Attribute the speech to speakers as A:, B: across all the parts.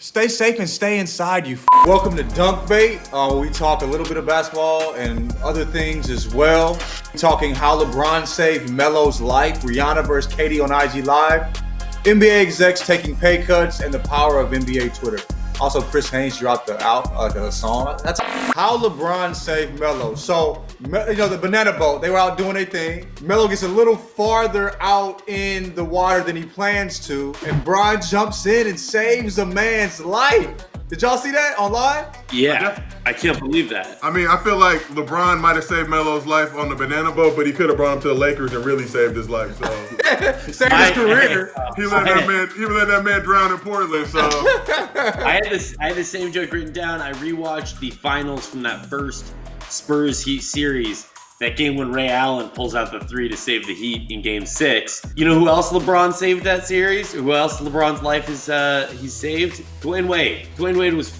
A: Stay safe and stay inside, you. Welcome to Dunk Bait. We talk a little bit of basketball and other things as well. Talking how LeBron saved Melo's life, Rihanna versus Katie on IG Live, NBA execs taking pay cuts, and the power of NBA Twitter. Also, Chris Haynes dropped the song. That's how LeBron saved Melo. So, the banana boat, they were out doing their thing. Melo gets a little farther out in the water than he plans to, and Bron jumps in and saves a man's life. Did y'all see that online?
B: Yeah, I can't believe that.
C: I mean, I feel like LeBron might have saved Melo's life on the banana boat, but he could have brought him to the Lakers and really saved his life. So
A: saved his career.
C: He let that man drown in Portland. So
B: I had the same joke written down. I rewatched the finals from that first Spurs Heat series. That game when Ray Allen pulls out the three to save the Heat in Game 6. You know who else LeBron saved that series? Who else LeBron's life is he's saved? Dwayne Wade. Dwayne Wade was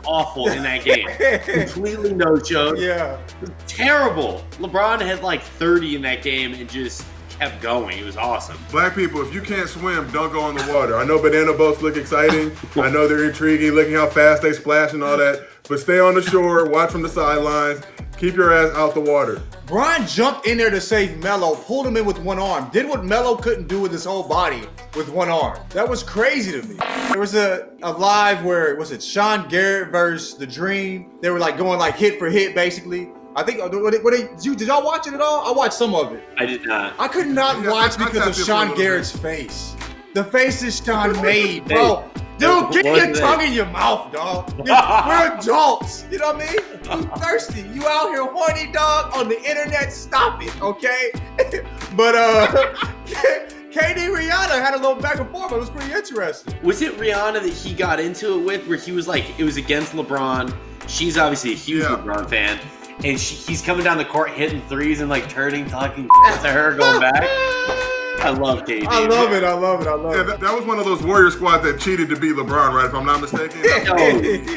B: awful in that game. Completely no-showed.
A: Yeah.
B: Terrible. LeBron had like 30 in that game and just kept going. It was awesome.
C: Black people, if you can't swim, don't go in the water. I know banana boats look exciting. I know they're intriguing, looking how fast they splash and all that. But stay on the shore, watch from the sidelines. Keep your ass out the water.
A: Bron jumped in there to save Melo, pulled him in with one arm, did what Melo couldn't do with his whole body with one arm. That was crazy to me. There was a live where, was it Sean Garrett versus The Dream? They were like going like hit for hit basically. I think, did y'all watch it at all? I watched some of it.
B: I did not.
A: I could not watch because of Sean Garrett's face. The faces Sean made, bro. Dude, get your tongue in your mouth, dog. We're adults. You know what I mean? You thirsty. You out here horny, dog, on the internet. Stop it, okay? But KD Rihanna had a little back and forth. It was pretty interesting.
B: Was it Rihanna that he got into it with where he was like, it was against LeBron? She's obviously a huge LeBron fan. And he's coming down the court hitting threes and like talking to her, going back. I love KD.
A: I love it.
C: Yeah, that was one of those Warrior squad that cheated to beat LeBron, right? If I'm not mistaken.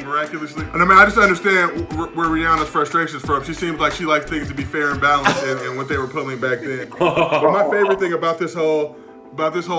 C: Miraculously. And I mean, I just understand where Rihanna's frustration is from. She seems like she likes things to be fair and balanced and what they were pulling back then. But my favorite thing about this whole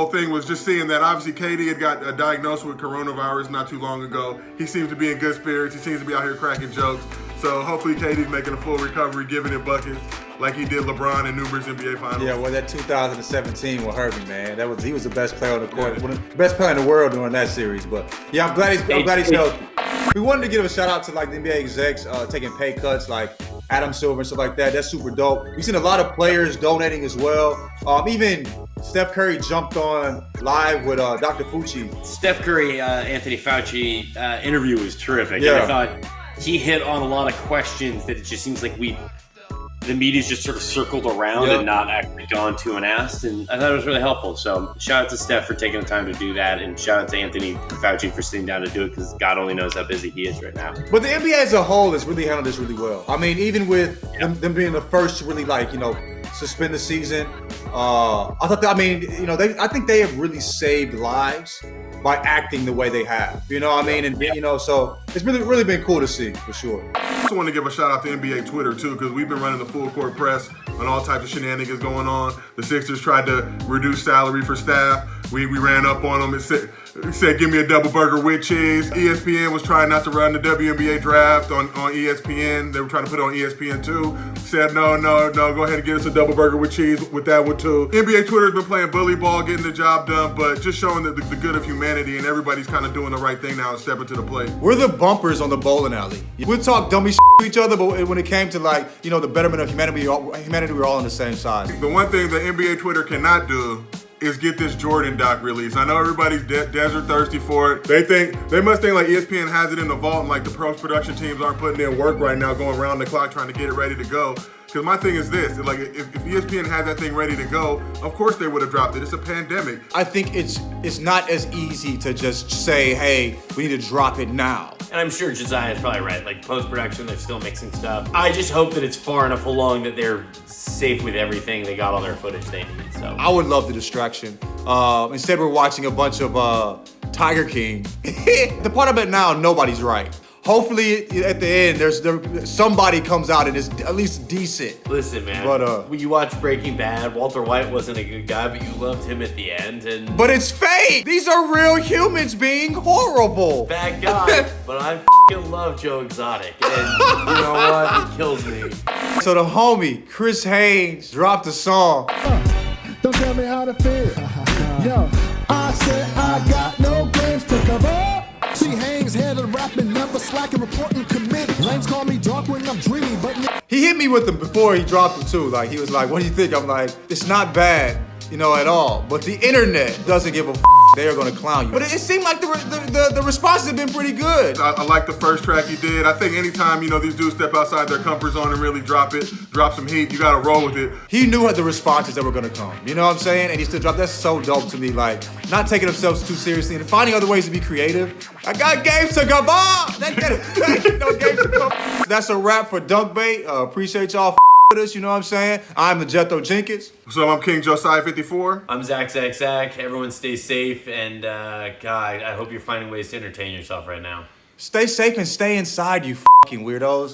C: thing was just seeing that obviously KD had got diagnosed with coronavirus not too long ago. He seems to be in good spirits. He seems to be out here cracking jokes. So hopefully KD's making a full recovery, giving it buckets like he did LeBron in numerous NBA finals.
A: Yeah, well, that 2017 will hurt me, man. He was the best player on the court, one of the best player in the world during that series. But yeah, I'm glad he's healthy. We wanted to give a shout out to like the NBA execs taking pay cuts, like Adam Silver and stuff like that. That's super dope. We've seen a lot of players donating as well. Even Steph Curry jumped on live with Dr. Fauci.
B: Steph Curry, Anthony Fauci interview was terrific.
A: Yeah.
B: And I thought he hit on a lot of questions that it just seems like the media's just sort of circled around and not actually gone to and asked. And I thought it was really helpful. So shout out to Steph for taking the time to do that. And shout out to Anthony Fauci for sitting down to do it because God only knows how busy he is right now.
A: But the NBA as a whole has really handled this really well. I mean, even with them being the first to really suspend the season. I think they have really saved lives by acting the way they have. You know what I mean? And so it's really been cool to see for sure.
C: I also want to give a shout out to NBA Twitter too, because we've been running the full court press on all types of shenanigans going on. The Sixers tried to reduce salary for staff. We ran up on them and said, give me a double burger with cheese. ESPN was trying not to run the WNBA draft on ESPN. They were trying to put it on ESPN too. Said, no, go ahead and get us a double burger with cheese with that one too. NBA Twitter's been playing bully ball, getting the job done, but just showing the good of humanity, and everybody's kind of doing the right thing now and stepping to the plate.
A: We're the bumpers on the bowling alley. We'll talk dummy to each other, but when it came to the betterment of humanity, we're all on the same side.
C: The one thing the NBA Twitter cannot do is get this Jordan doc released. I know everybody's desert thirsty for it. They must think like ESPN has it in the vault and like the post-production teams aren't putting in work right now, going around the clock trying to get it ready to go. Because my thing is this, like if ESPN had that thing ready to go, of course they would have dropped it. It's a pandemic.
A: I think it's not as easy to just say, hey, we need to drop it now.
D: And I'm sure Josiah's probably right. Like post-production, they're still mixing stuff. I just hope that it's far enough along that they're safe with everything. They got all their footage they need. So
A: I would love the distraction. Instead, we're watching a bunch of Tiger King. The part of it now, nobody's right. Hopefully, at the end, somebody comes out and is at least decent.
D: Listen, man.
A: But
D: when you watch Breaking Bad, Walter White wasn't a good guy, but you loved him at the end. And
A: but it's fake. These are real humans being horrible.
D: Bad guy. But I fucking love Joe Exotic, and you know what? It kills me.
A: So the homie Chris Haynes dropped a song.
E: Don't tell me how to feel. Yo, I said I got no games to cover. See Haynes head of rapping, never slacking, reporting committed. Lames call me dark when I'm dreamy, but
A: He hit me with them before he dropped them too. Like he was like, "What do you think?" I'm like, "It's not bad, at all." But the internet doesn't give a f. They are gonna clown you. But it seemed like the responses have been pretty good.
C: I like the first track he did. I think anytime, these dudes step outside their comfort zone and really drop some heat, you gotta roll with it.
A: He knew the responses that were gonna come. You know what I'm saying? And he still dropped. That's so dope to me. Like, not taking themselves too seriously and finding other ways to be creative. I got games to come on! No games to come. That's a wrap for Dunk Bait. Appreciate y'all with us, you know what I'm saying? I'm the Jetho Jenkins.
C: So I'm King Josiah 54.
D: I'm Zach. Everyone stay safe, and God, I hope you're finding ways to entertain yourself right now.
A: Stay safe and stay inside, you fucking weirdos.